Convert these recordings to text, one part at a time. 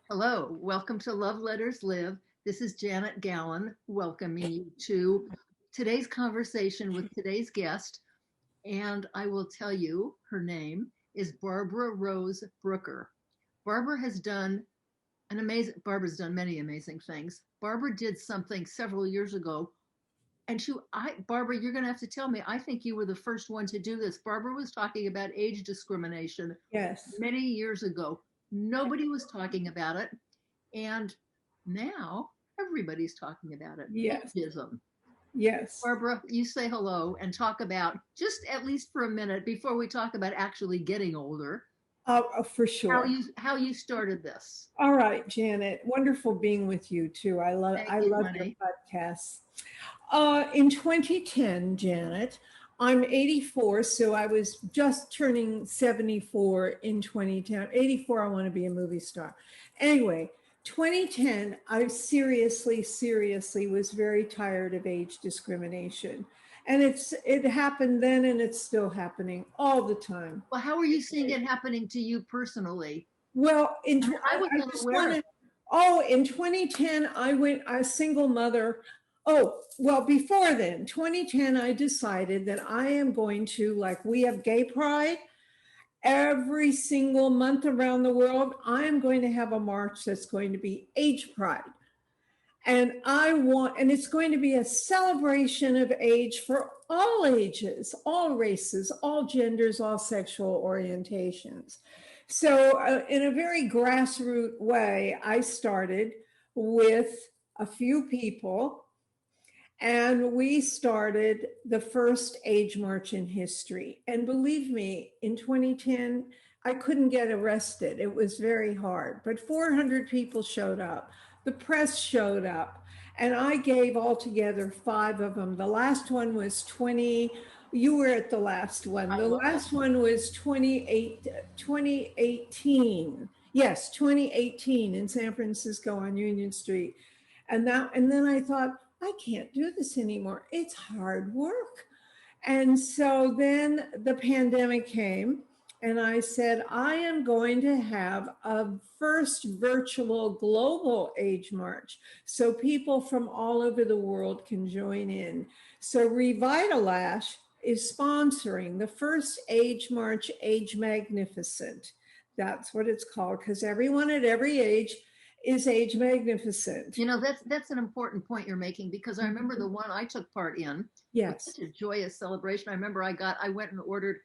Hello, welcome to Love Letters Live. This is Janet Gallen welcoming you to today's conversation with today's guest. And I will tell you, her name is Barbara Rose Brooker. Barbara's done many amazing things. Barbara did something several years ago. Barbara, you're going to have to tell me, I think you were the first one to do this. Barbara was talking about age discrimination Yes. many years ago. Nobody was talking about it. And now everybody's talking about it. Yes. Ageism. Yes. Barbara, you say hello and talk about, just at least for a minute before we talk about actually getting older, For how sure. you started this. All right, Janet. Wonderful being with you too. I love Thank I you, love your honey. podcasts. In 2010, Janet, I'm 84, so I was just turning 74 in 2010. 84, I want to be a movie star. Anyway, 2010, I seriously was very tired of age discrimination. And it happened then and it's still happening all the time. Well, how are you seeing it happening to you personally? Well, I was I just unaware of want it. to. Oh, in 2010, I went a single mother. Oh, well, before then, 2010, I decided that I am going to, like, we have gay pride every single month around the world. I am going to have a march that's going to be age pride. And it's going to be a celebration of age for all ages, all races, all genders, all sexual orientations. So, in a very grassroots way, I started with a few people, and we started the first age march in history. And believe me, in 2010, I couldn't get arrested. It was very hard, but 400 people showed up. The press showed up, and I gave altogether five of them. The last one was 20. You were at the last one. I The was. last one was 2018. Yes, 2018 in San Francisco on Union Street. And then I thought, I can't do this anymore. It's hard work. And so then the pandemic came, and I said, I am going to have a first virtual global age march so people from all over the world can join in. So Revitalash is sponsoring the first age march, Age Magnificent. That's what it's called, because everyone at every age is age magnificent. You know, that's an important point you're making, because I remember the one I took part in was Yes. such a joyous celebration. I remember I went and ordered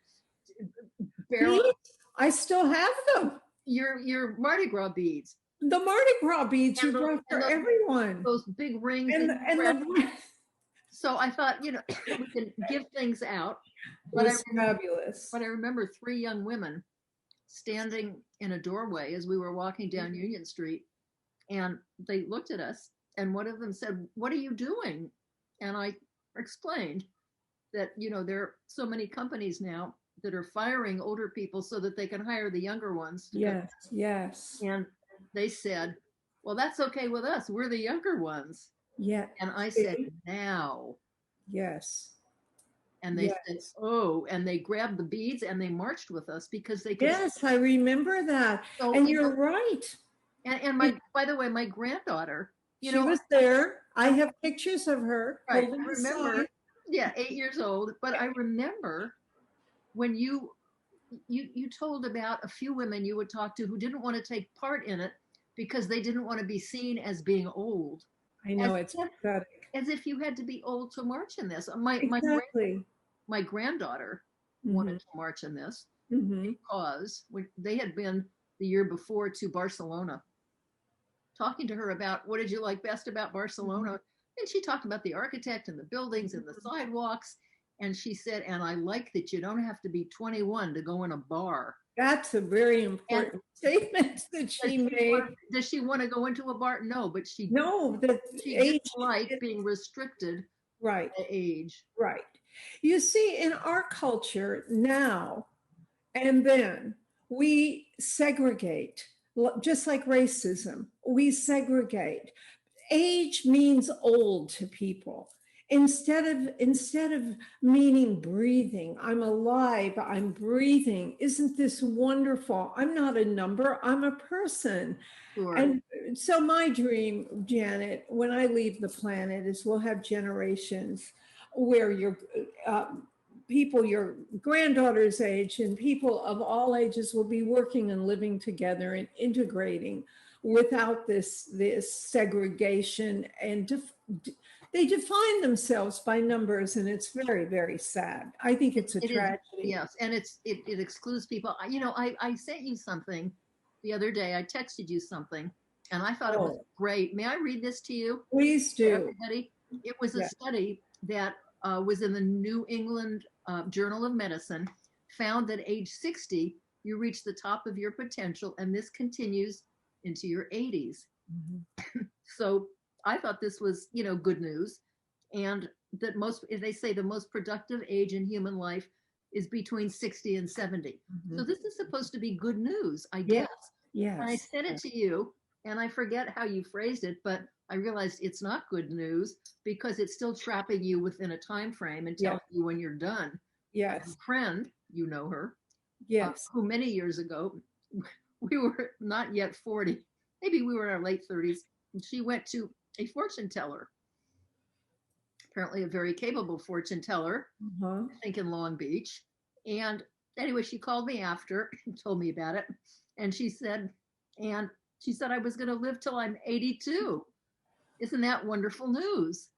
barrel Beads, I still have them. your Mardi Gras beads The Mardi Gras beads you and brought for everyone. those big rings And that the, you and wrap. the So I thought, we can give things out. But was fabulous. I remember three young women standing in a doorway as we were walking down Union Street, and they looked at us, and one of them said, "What are you doing?" And I explained that, there are so many companies now that are firing older people so that they can hire the younger ones to go. Yes, yes, And they said, "Well, that's okay with us. We're the younger ones." yeah. And I said, See? "Now." Yes, And they said, yes, "Oh," and they grabbed the beads and they marched with us because they could. yes. I remember that, So, and you're right. and It- by the way, my granddaughter, you she know, was there. I have pictures of her right, holding I the remember, sign. yeah, 8 years old, but I remember when you told about a few women you would talk to who didn't want to take part in it because they didn't want to be seen as being old, I as know it's if pathetic. you had to be old to march in this. Exactly. My granddaughter Mm-hmm, wanted to march in this mm-hmm. because they had been the year before to Barcelona, talking to her about what did you like best about Barcelona. And she talked about the architect and the buildings and the sidewalks. And she said, "And I like that you don't have to be 21 to go in a bar." That's a very And important statement that she made. does she want to go into a bar? No, but No, the she didn't age, like being restricted right, by age. right. You see, in our culture now and then, we segregate, just like racism, we segregate. Age means old to people. instead of meaning breathing. I'm alive, I'm breathing. Isn't this wonderful? I'm not a number, I'm a person. Sure. And so my dream, Janet, when I leave the planet, is we'll have generations where your people your granddaughter's age and people of all ages will be working and living together and integrating without this segregation, and they define themselves by numbers, and it's very, very sad. I think it's a tragedy. Yes, and it excludes people. I sent you something the other day. I texted you something, and I thought it was great. May I read this to you? Please do. Everybody? It was a study that was in the New England Journal of Medicine, found that age 60, you reach the top of your potential, and this continues into your 80s. Mm-hmm. So I thought this was, good news. And that they say the most productive age in human life is between 60 and 70. Mm-hmm. So this is supposed to be good news, I guess. Yes. And I sent it to you, and I forget how you phrased it, but I realized it's not good news because it's still trapping you within a time frame and telling you when you're done. Yes. A friend, you know her. Yes. Who many years ago, we were not yet 40. Maybe we were in our late 30s. And she went to a fortune teller. Apparently a very capable fortune teller, I think in Long Beach. And anyway, she called me after and told me about it. And she said I was going to live till I'm 82. Isn't that wonderful news?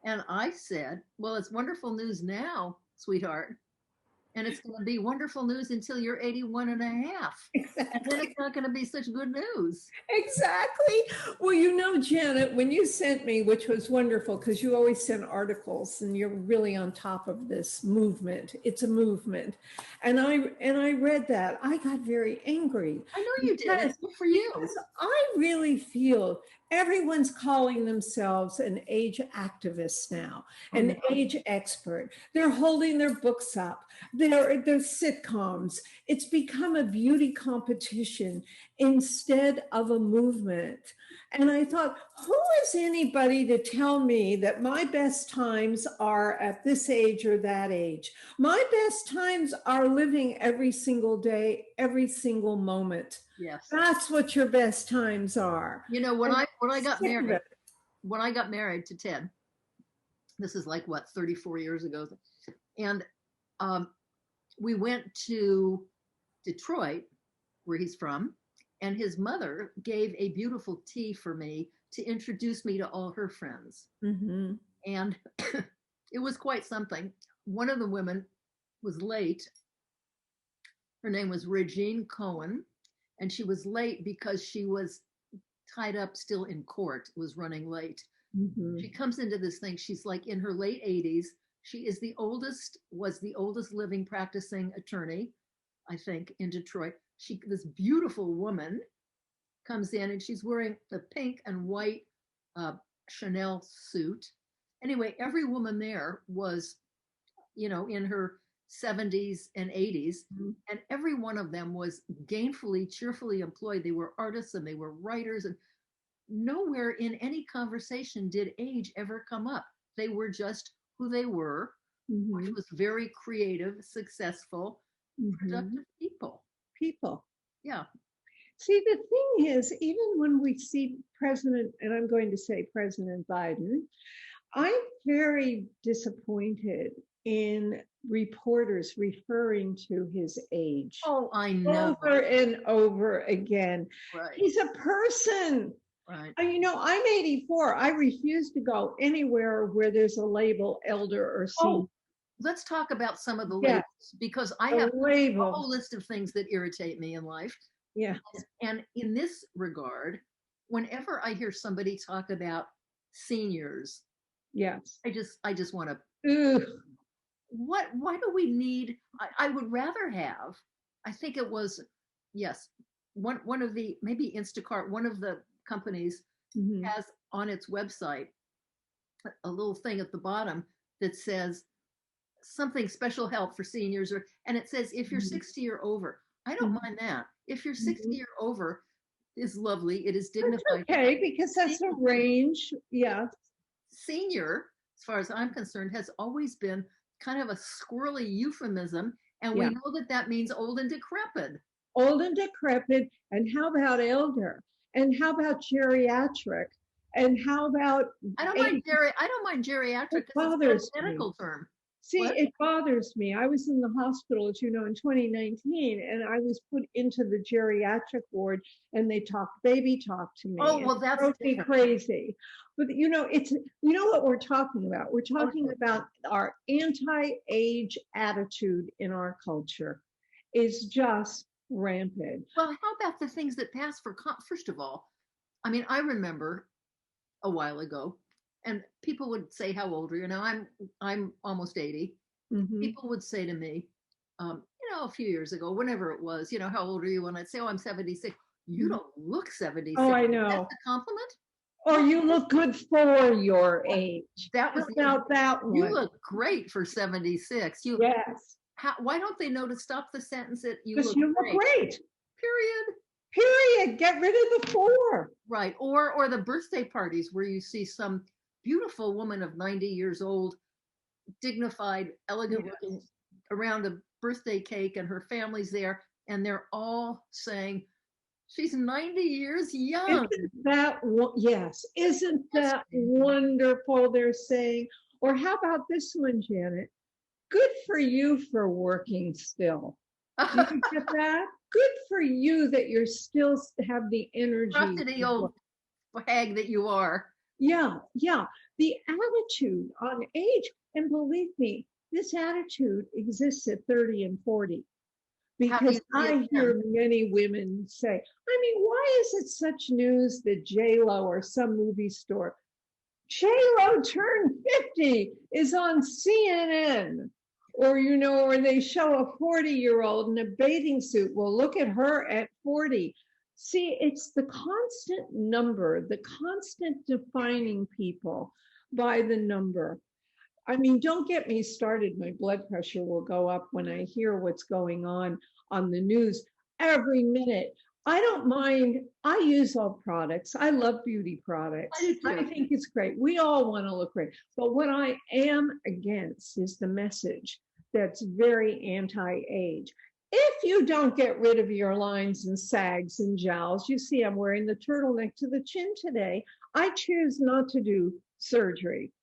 And I said, well, it's wonderful news now, sweetheart. And it's going to be wonderful news until you're 81 and a half. Exactly. And then it's not going to be such good news. Exactly. Well, Janet, when you sent me, which was wonderful because you always send articles and you're really on top of this movement. It's a movement. And I read that. I got very angry. I know you did. It's good for you. Because I really feel everyone's calling themselves an age activist now, an age expert. They're holding their books up. They're sitcoms. It's become a beauty competition instead of a movement. And I thought, who is anybody to tell me that my best times are at this age or that age? My best times are living every single day, every single moment. Yes. That's what your best times are. When I got married to Ted, this is like 34 years ago. And we went to Detroit, where he's from, and his mother gave a beautiful tea for me to introduce me to all her friends. Mm-hmm. And it was quite something. One of the women was late. Her name was Regine Cohen, and she was late because she was tied up still in court, was running late. Mm-hmm. She comes into this thing. She's like in her late 80s. She is was the oldest living practicing attorney, I think, in Detroit. This beautiful woman comes in and she's wearing a pink and white Chanel suit. Anyway, every woman there was, in her 70s and 80s, and every one of them was gainfully, cheerfully employed. They were artists and they were writers, and nowhere in any conversation did age ever come up. They were just who they were, which was very creative, successful, productive people. Yeah. See, the thing is, even when we see President Biden, I'm very disappointed in reporters referring to his age. Oh, I know. Over and over again. Right. He's a person. Right. I'm 84. I refuse to go anywhere where there's a label elder or senior. Oh, let's talk about some of the labels, because I have a whole list of things that irritate me in life. Yeah. And in this regard, whenever I hear somebody talk about seniors, yes, I just want to. Why do we need? I would rather have. I think it was, yes, one of the, maybe Instacart, one of the companies has on its website a little thing at the bottom that says something special help for seniors, and it says if you're 60 or over. I don't mind that. If you're 60 or over, is lovely. It is dignified. That's okay, because that's a range. Yeah. Senior as far as I'm concerned, has always been kind of a squirrely euphemism. And we Yeah. know that that means old and decrepit. Old and decrepit. And how about elder? And how about geriatric? And how about I don't mind geriatric it because bothers it's a me. medical term. See, What? it bothers me. I was in the hospital, as you know, in 2019, and I was put into the geriatric ward, and they baby talk to me. Oh, and well, it that's drove me different. crazy. But what we're talking about. We're talking Okay. about our anti-age attitude in our culture is just rampant. Well, how about the things that pass for, first of all, I mean, I remember a while ago, and people would say, "How old are you?" Now I'm almost 80. Mhm. People would say to me, a few years ago, whenever it was, how old are you? And I'd say, "Oh, I'm 76." You Mhm. don't look 76. Oh, I That's know. a compliment. Or you look good for your age. That How was about that You one? look great for 76. Yes, Why don't they know to stop the sentence at you because look you look great? great. Period. Period. Get rid of the four. Right. Or the birthday parties where you see some beautiful woman of 90 years old, dignified, elegant looking, around a birthday cake, and her family's there, and they're all saying, "She's 90 years young." Isn't that yes? Isn't that wonderful? They're saying. Or how about this one, Janet? Good for you for working still. Do you get that? Good for you that you're still have the energy. Crotchety old hag that you are. Yeah, yeah. The attitude on age, and believe me, this attitude exists at 30 and 40. How do you Because see I it hear then? many women say, I mean, why is it such news that J-Lo or some movie star, J-Lo turned 50, is on CNN? Or, or they show a 40-year-old in a bathing suit. Well, look at her at 40. See, it's the constant number, the constant defining people by the number. I mean, don't get me started. My blood pressure will go up when I hear what's going on the news every minute. I don't mind. I use all products. I love beauty products. I do too. I think it's great. We all want to look great. But what I am against is the message that's very anti-age. If you don't get rid of your lines and sags and jowls, you see I'm wearing the turtleneck to the chin today. I choose not to do surgery.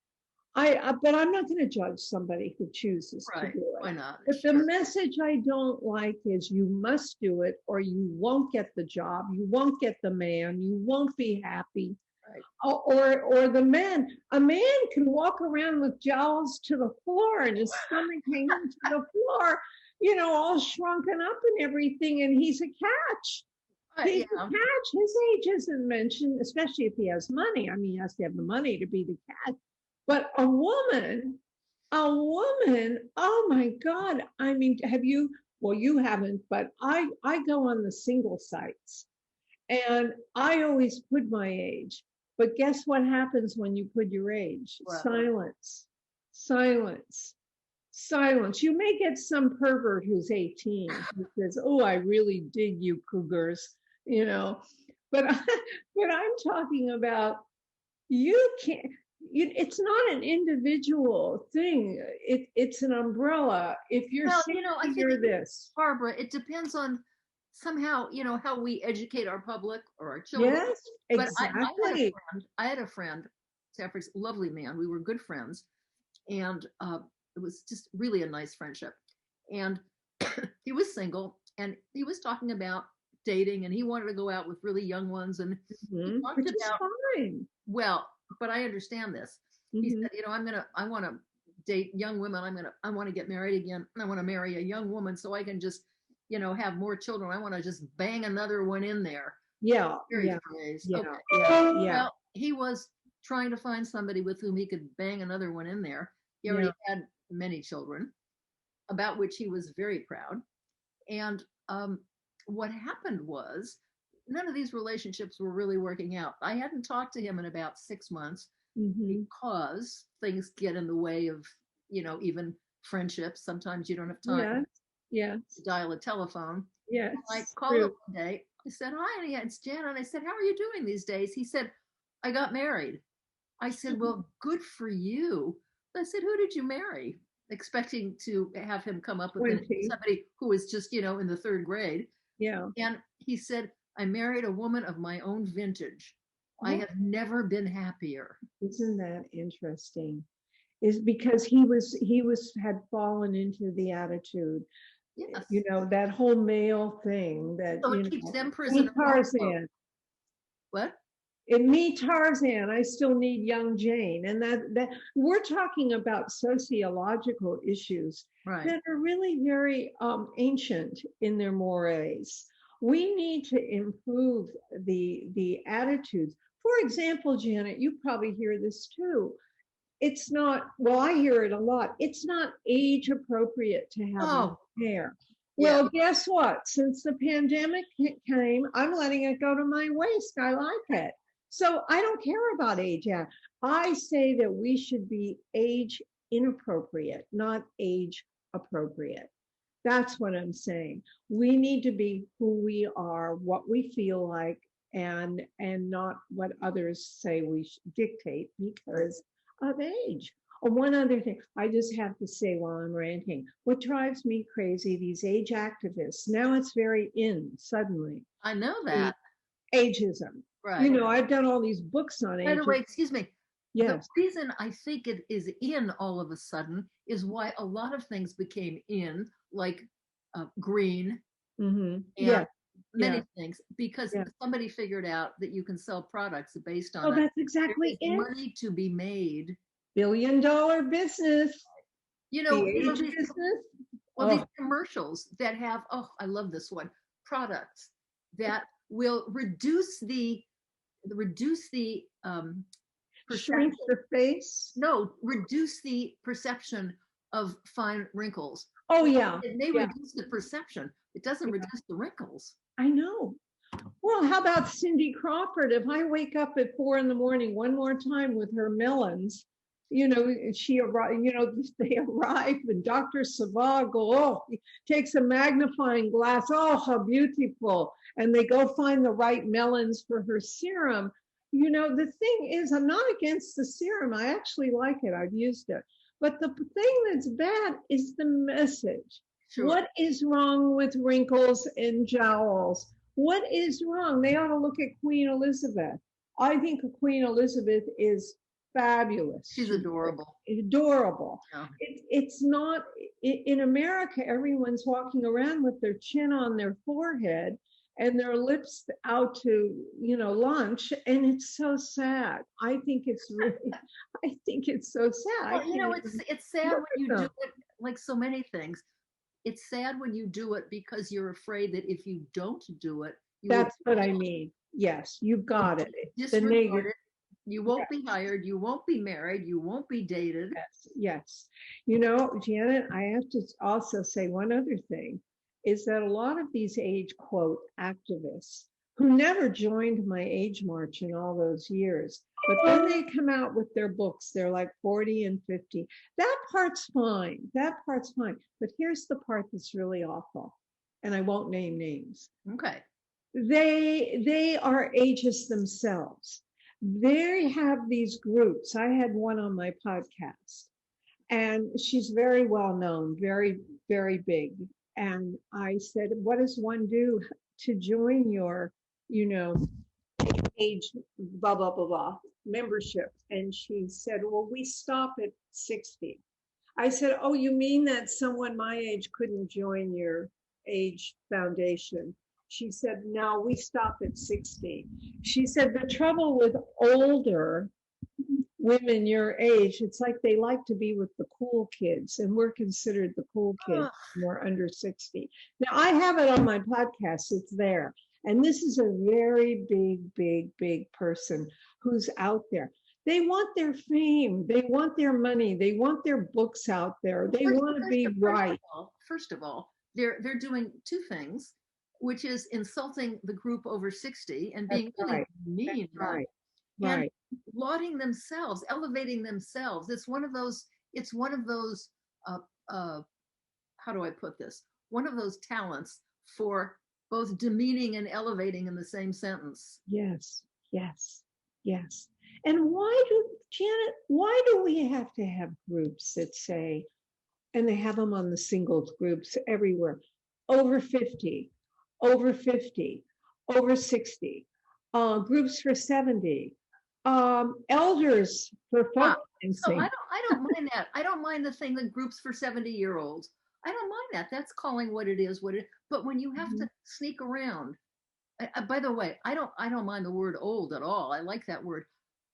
But I'm not going to judge somebody who chooses to do it. Why not? But the message I don't like is you must do it or you won't get the job, you won't get the man, you won't be happy. Right. Or the man, a man can walk around with jowls to the floor and his stomach hanging to the floor, all shrunken up and everything, and he's a catch. He's a catch. His age isn't mentioned, especially if he has money. I mean, he has to have the money to be the catch. But a woman, oh my God. I mean, well, you haven't, but I go on the single sites and I always put my age. But guess what happens when you put your age? What? Silence. You may get some pervert who's 18 who says, "Oh, I really dig you cougars," But I'm talking about you can't. It's not an individual thing. It's an umbrella. If you're saying I you're this, Barbara, it depends on somehow, how we educate our public or our children. yes, exactly. I had a friend, Safford's lovely man. We were good friends, and it was just really a nice friendship. And he was single, and he was talking about dating, and he wanted to go out with really young ones, and he talked Which is about fine. well, but I understand this. He said, I want to date young women. I want to get married again. I want to marry a young woman so I can just, have more children. I want to just bang another one in there. Yeah. Well, he was trying to find somebody with whom he could bang another one in there. He already had many children, about which he was very proud. And what happened was none of these relationships were really working out. I hadn't talked to him in about 6 months because things get in the way of, even friendships. Sometimes you don't have time to dial a telephone. Yes. I called him one day. I said, "Hi, it's Jan." And I said, "How are you doing these days?" He said, "I got married." I said, well, good for you. I said, who did you marry? Expecting to have him come up with 20. somebody who was just, in the third grade. Yeah. And he said, I married a woman of my own vintage. I Oh, have never been happier. isn't that interesting? Is because he had fallen into the attitude, Yes. that whole male thing that, So it keeps them me prisoner. Tarzan. What? In me Tarzan, I still need young Jane. And that we're talking about sociological issues Right. that are really very ancient in their mores. We need to improve the attitudes. For example, Janet, you probably hear this too. It's not, well, I hear it a lot. It's not age appropriate to have long hair. Yeah. Well, guess what? Since the pandemic came, I'm letting it go to my waist. I like it. So I don't care about age. Yeah. I say that we should be age inappropriate, not age appropriate. That's what I'm saying. We need to be who we are, what we feel like, and not what others say we dictate because of age. Oh, one other thing I just have to say while I'm ranting, what drives me crazy, these age activists. Now it's very in suddenly. I know that. Ageism. Right. I've done all these books on By the ageism. way, excuse me. Yes. The reason I think it is in all of a sudden is why a lot of things became in, like green and Yeah. many things, because Yeah. somebody figured out that you can sell products based on Oh, it. that's exactly There is it. money to be made. Billion-dollar business. The age these, business. these commercials that have, I love this one, products that will reduce the Shrink the face. No, reduce the perception of fine wrinkles. Oh, yeah. It may reduce the perception. It doesn't reduce the wrinkles. I know. Well, how about Cindy Crawford? If I wake up at 4 a.m. one more time with her melons, she arrived, they arrive and Dr. Zhivago, takes a magnifying glass. Oh, how beautiful. And they go find the right melons for her serum. The thing is, I'm not against the serum. I actually like it. I've used it. But the thing that's bad is the message. Sure. What is wrong with wrinkles and jowls? What is wrong? They ought to look at Queen Elizabeth. I think Queen Elizabeth is fabulous. She's adorable. Adorable. Yeah. It's not, in America, everyone's walking around with their chin on their forehead and their lips out to, lunch. And it's so sad. I think it's so sad. Well, it's sad when you do it, like so many things. It's sad when you do it because you're afraid that if you don't do it, that's what I mean. Yes, you've got it. Disregarded. You won't be hired. You won't be married. You won't be dated. Yes. Janet, I have to also say one other thing is that a lot of these age quote activists who never joined my age march in all those years, but then they come out with their books. They're like 40 and 50. That part's fine. But here's the part that's really awful. And I won't name names. Okay. They are ageist themselves. They have these groups. I had one on my podcast, and she's very well known, very, very big. And I said, what does one do to join your, age, blah, blah, blah, blah, membership? And she said, well, we stop at 60. I said, oh, you mean that someone my age couldn't join your age foundation? She said, no, we stop at 60. She said, the trouble with older women your age, it's like they like to be with the cool kids, and we're considered the cool kids when we're under 60. Now, I have it on my podcast. It's there. And this is a very big, big, big person who's out there. They want their fame. They want their money. They want their books out there. They want to be right. First of all, they're doing two things, which is insulting the group over 60 and being really mean. Right. And lauding themselves, elevating themselves. It's one of those, how do I put this? One of those talents for both demeaning and elevating in the same sentence. Yes. And why do we have to have groups that say, and they have them on the singles groups everywhere, over 50, over 50, over 60, groups for 70, elders for folk So dancing. I don't mind that. I don't mind the thing that groups for 70-year-olds. I don't mind that. That's calling what it is, what it. But when you have to sneak around, by the way, I don't mind the word old at all. I like that word.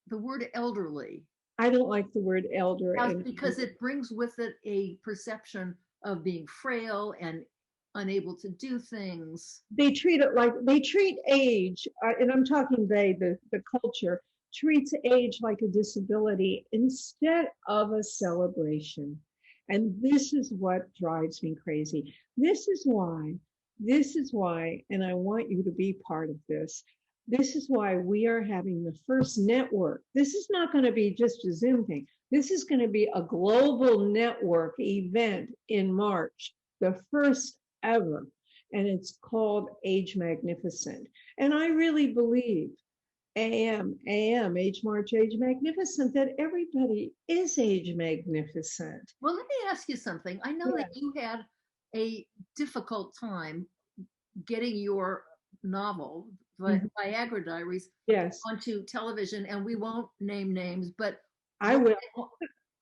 The word elderly, I don't like the word elder. because it brings with it a perception of being frail and unable to do things. They treat age, and I'm talking the culture treats age like a disability instead of a celebration. And this is what drives me crazy. This is why, and I want you to be part of this. This is why we are having the first network. This is not going to be just a Zoom thing. This is going to be a global network event in March, the first ever. And it's called Age Magnificent. And I really believe, Age March, Age Magnificent, that everybody is age magnificent. Well, let me ask you something. I know that you had a difficult time getting your novel, Viagra Diaries, Yes, onto television, and we won't name names, but I will. oh,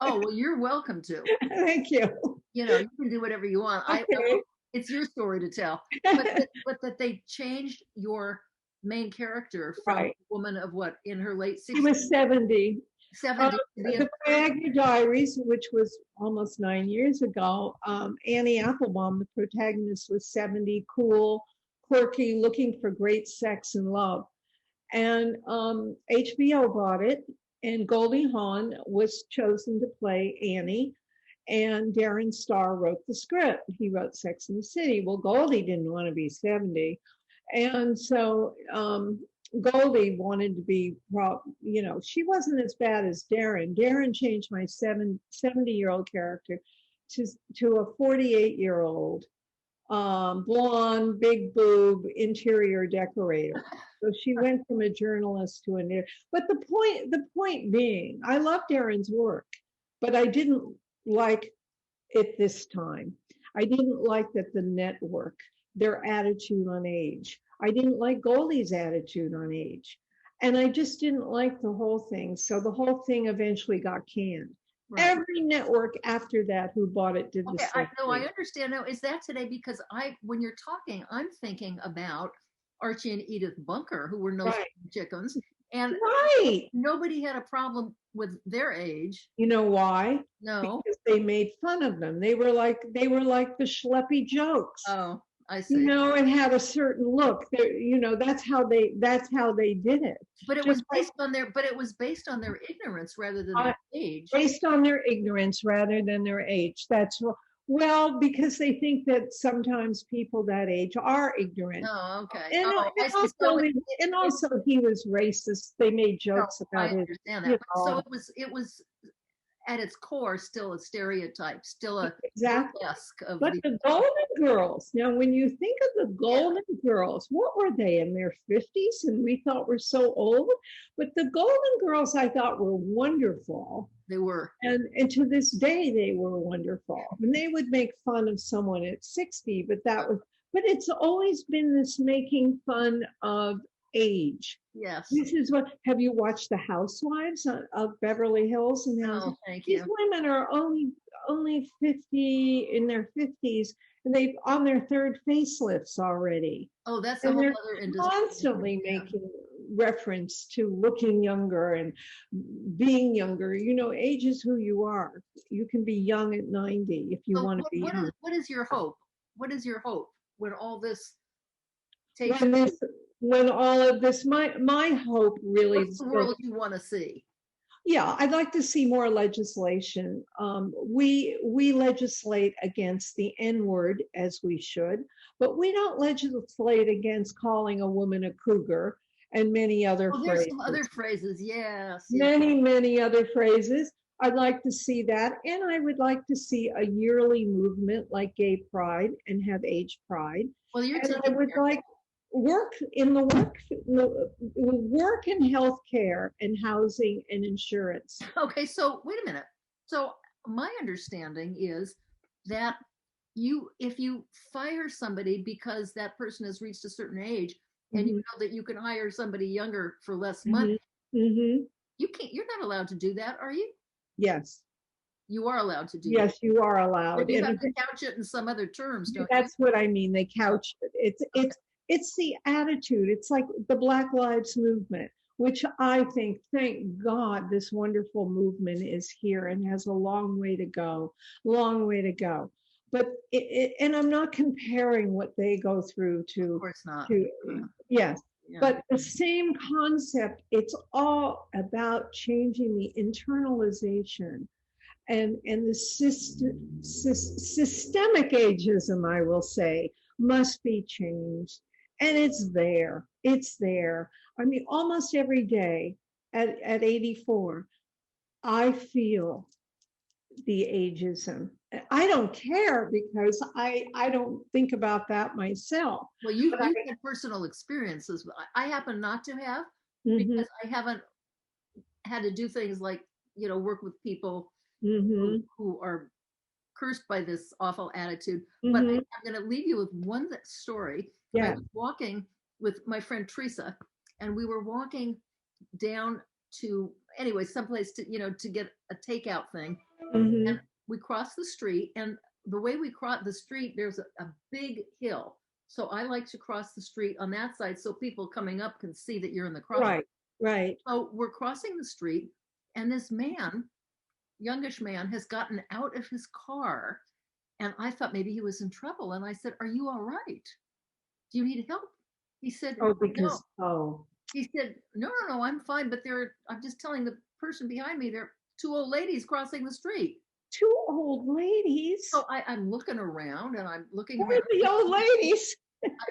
well, you're welcome to. Thank you. You can do whatever you want. Okay. It's your story to tell. But that they changed your main character from a woman of what, in her late 60s? She was 70. 70. The Viagra Diaries, which was almost 9 years ago, Annie Applebaum, the protagonist, was 70, cool, quirky, looking for great sex and love. And HBO bought it, and Goldie Hawn was chosen to play Annie. And Darren Star wrote the script. He wrote Sex and the City. Well, Goldie didn't want to be 70. And so Goldie wanted to be, she wasn't as bad as Darren. Darren changed my 70-year-old character to a 48-year-old blonde, big boob interior decorator. So she went from a journalist to but the point being, I love Darren's work, but I didn't like it this time. I didn't like that the network, their attitude on age. I didn't like Goldie's attitude on age. And I just didn't like the whole thing. So the whole thing eventually got canned. Right. Every network after that who bought it did the same thing. I understand now. Is that today? Because when you're talking, I'm thinking about Archie and Edith Bunker, who were no chickens. And nobody had a problem with their age. You know why? No. Because they made fun of them. They were like the schleppy jokes. Oh, I see. It had a certain look. That's how they did it. But it was based on their ignorance rather than their age. Based on their ignorance rather than their age. That's well, because they think that sometimes people that age are ignorant. Oh, okay. And also he was racist. They made jokes about it. I understand that. So it was at its core still a stereotype, still a burlesque of. But the Golden Girls. Now, when you think of the Golden Girls, what were they in their 50s? And we thought were so old. But the Golden Girls, I thought, were wonderful. They were. And to this day, they were wonderful. And they would make fun of someone at 60, but it's always been this making fun of age. Yes. This is have you watched the Housewives of Beverly Hills? No, thank you. These women are only 50, in their 50s, and they've on their third facelifts already. Oh, that's a whole other industry. Constantly making reference to looking younger and being younger. Age is who you are. You can be young at 90 if you want to be young. What is your hope? What is your hope when all this takes when all of this, my hope really is the world you want to see? Yeah, I'd like to see more legislation. We legislate against the N-word, as we should, but we don't legislate against calling a woman a cougar and many other phrases. There's some other phrases, yes. Many other phrases. I'd like to see that, and I would like to see a yearly movement like Gay Pride and have Age Pride. Well, work in the work and healthcare and housing and insurance. Okay, so wait a minute. So my understanding is that if you fire somebody because that person has reached a certain age, and you know that you can hire somebody younger for less money, you're not allowed to do that, are you? Yes. You are allowed to do that. Yes, you are allowed. But you have to couch it in some other terms, don't you? That's what I mean. They couch it. It's the attitude. It's like the Black Lives Movement, which I think, thank God, this wonderful movement is here and has a long way to go. Long way to go. But and I'm not comparing what they go through to. Of course not. Yes. Yeah. But the same concept, it's all about changing the internalization and the systemic ageism, I will say, must be changed. And it's there. It's there. I mean, almost every day at 84, I feel the ageism. I don't care because I don't think about that myself. Well, you've had personal experiences. I happen not to have, because I haven't had to do things like, work with people who are cursed by this awful attitude. But I'm going to leave you with one story. Yeah. I was walking with my friend Teresa, and we were walking down to, anyway, someplace to get a takeout thing. And we crossed the street, and the way we cross the street, there's a big hill. So I like to cross the street on that side so people coming up can see that you're in the crossing. Right. So we're crossing the street, and this man, youngish man, has gotten out of his car, and I thought maybe he was in trouble. And I said, "Are you all right? Do you need help?" He said, "No." He said, no, I'm fine. But I'm just telling the person behind me, there are two old ladies crossing the street. Two old ladies? So I'm looking around, and I'm looking around. The old ladies?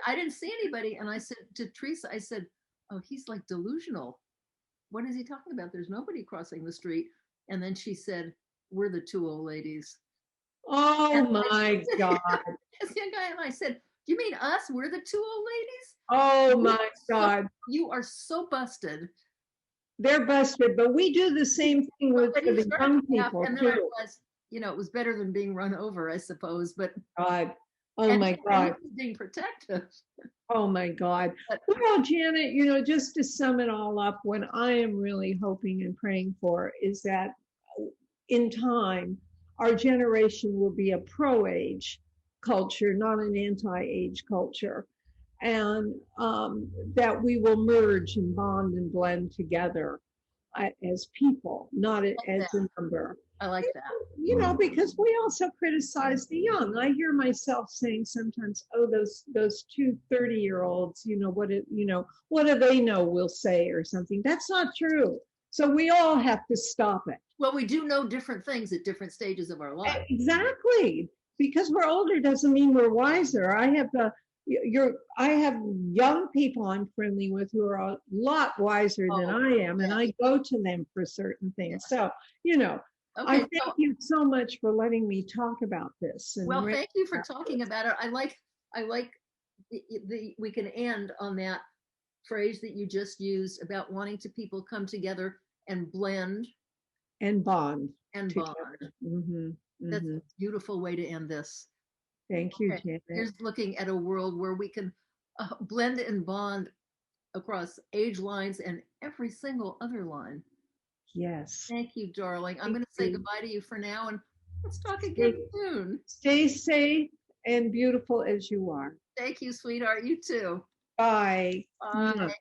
I didn't see anybody. And I said to Teresa, I said, "Oh, he's like delusional. What is he talking about? There's nobody crossing the street." And then she said, "We're the two old ladies." Oh, my God. This young guy, and I said, "You mean us? We're the two old ladies?" Oh, my God. You are so busted. They're busted, but we do the same thing with the young people, and then I was, it was better than being run over, I suppose. But God. Oh, my God. Being protective. Oh, my God. Well, Janet, just to sum it all up, what I am really hoping and praying for is that in time, our generation will be a pro-age culture, not an anti-age culture, and that we will merge and bond and blend together as people, not as a number. I like that. Because we also criticize the young. I hear myself saying sometimes, "Oh, those two 30-year-olds, what do they know?" We'll say or something. That's not true. So we all have to stop it. Well, we do know different things at different stages of our life. Exactly. Because we're older doesn't mean we're wiser. I have young people I'm friendly with who are a lot wiser than I am, and I go to them for certain things. So, I thank you so much for letting me talk about this. Well, thank you for talking about it. I like we can end on that phrase that you just used about wanting to people come together and blend and bond. That's a beautiful way to end this. Thank you, Janet. Here's looking at a world where we can blend and bond across age lines and every single other line. Yes. Thank you, darling. I'm going to say goodbye to you for now, and let's talk again soon. Stay safe and beautiful as you are. Thank you, sweetheart. You too. Bye. Bye.